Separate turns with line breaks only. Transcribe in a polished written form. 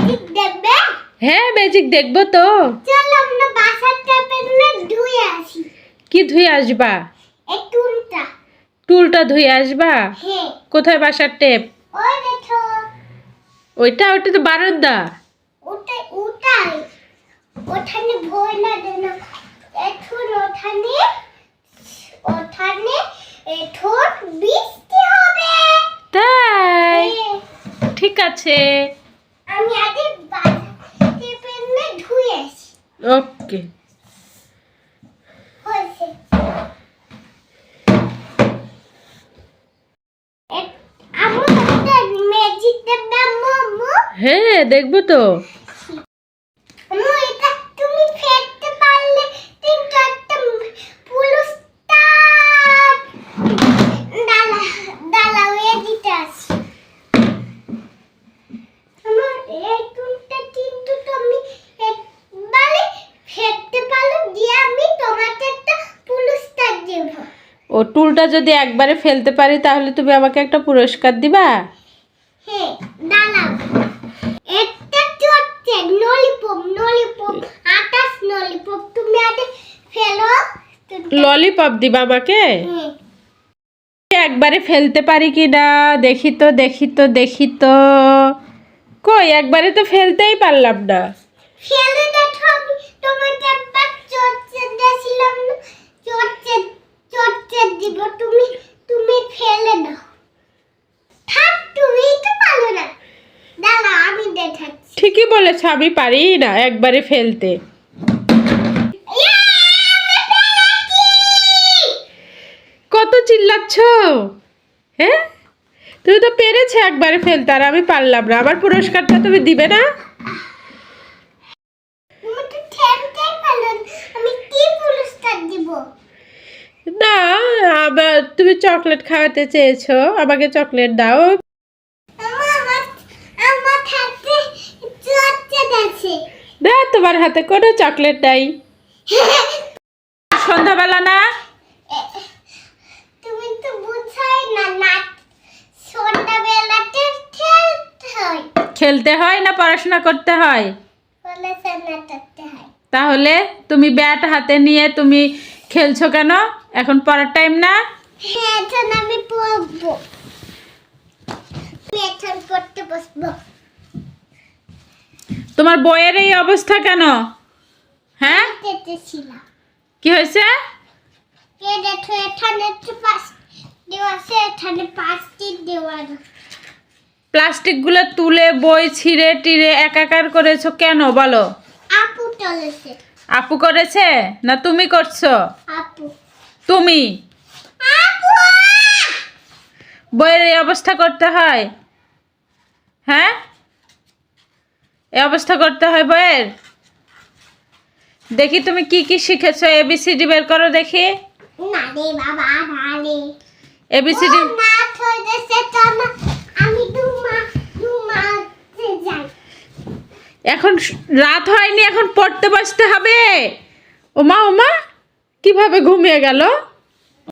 Magic দেখবে?
হ্যাঁ magic দেখবো তো।
চলো আমরা বাসার টেপের না ধুয়ে আসি।
কি ধুয়ে আসবা?
এই টুলটা।
টুলটা ধুয়ে আসবা?
হ্যাঁ।
কোথায় বাসার টেপ?
ওই দেখো।
ওইটা তো বারান্দা।
ওটাই। ওখানে ভয় না দেন। এখন ওখানে এখন বৃষ্টি হবে।
তাই?
হ্যাঁ।
ঠিক আছে।
আমি আগে বাসার টেপের না ধুয়ে আসি।
ওকে।
হয়েছে। আমার একটা ম্যাজিক দেখবে আম্মু?
হ্যাঁ দেখবো তো।
আম্মু এটা তুমি ফেলতে পারলে তিনটা একটা পুরস্কার দাঁড়াও এদিকে আসি। আমার এই টুলটা কিন্তু তুমি একবারে ফেলতে পারলে দিয়ে আমি তোমাকে একটা পুরস্কার দেব।
ও টুলটা যদি একবারে ফেলতে পারি তাহলে তুমি আমাকে একটা পুরস্কার দিবা?
হ্যাঁ দাঁড়াও। একটা চটছে ললিপপ আটাশ ললিপপ তুমি আগে ফেলো।
ললিপপ দিবা আমাকে?
হ্যাঁ।
একবারে ফেলতে পারি কি না দেখি তো। কই একবারে তো ফেলতেই পারলাম না।
ফেলে দেখো আমি তোমাকে একবার চটছে দিয়েছিলাম না। চটছে দিব তুমি ফেলে দাও। থাক তুমি তো পারো না। দাঁড়াও আমি দেখাচ্ছি।
ঠিকই বলেছ, আমি পারি না একবারে ফেলতে। কত চিল্লাচ্ছ? হ্যাঁ তুমি তো পেরেছো একবারে ফেলতে আর আমি পারলাম না। আমার পুরস্কারটা তুমি দিবে না?
তুমি তো ঠেলতেই পারো না। আমি কি পুরস্কার দিব?
না, আবার তুমি চকলেট খাওয়াতে চেয়েছো, আমাকে চকলেট দাও।
আমার হাতে চটছে আছে।
না তোমার হাতে কোনো চকলেট নাই। সন্ধ্যাবেলা না?
তুমি তো বুঝাই না ছোটবেলাতে খেলতে হয়।
খেলতে হয় না পড়াশোনা করতে হয়?
পড়াশোনা করতে হয়।
তাহলে তুমি ব্যাট হাতে নিয়ে তুমি খেলছো কেন? এখন পড়ার টাইম না?
হ্যাঁ এখন আমি পড়বো। আমি এখন পড়তে বসবো।
তোমার বইয়ের এই অবস্থা কেন? হ্যাঁ
কেটেছিলাম।
কি হয়েছে?
দেখো এখানে একটু পাশ দেওয়া আছে, এখানে পাঁচটি দেওয়া আছে।
প্লাস্টিকগুলো তুলে বই ছিঁড়ে টিড়ে একাকার করেছো কেন বলো?
আপু চলেছে।
আপু করেছে না তুমি করছো?
আপু।
তুমি।
আপু
বইয়ের এই অবস্থা করতে হয়? হ্যাঁ এই অবস্থা করতে হয় বইয়ের? দেখি তুমি কি কি শিখেছো, এবিসিডি বের করো দেখি।
না রে বাবা না রে।
এবিসিডি
না থইদেছে তো আমি ঘুমাতে যাই।
এখন রাত হয়নি, এখন পড়তে বসতে হবে। ওমা কিভাবে ঘুমিয়ে গেল?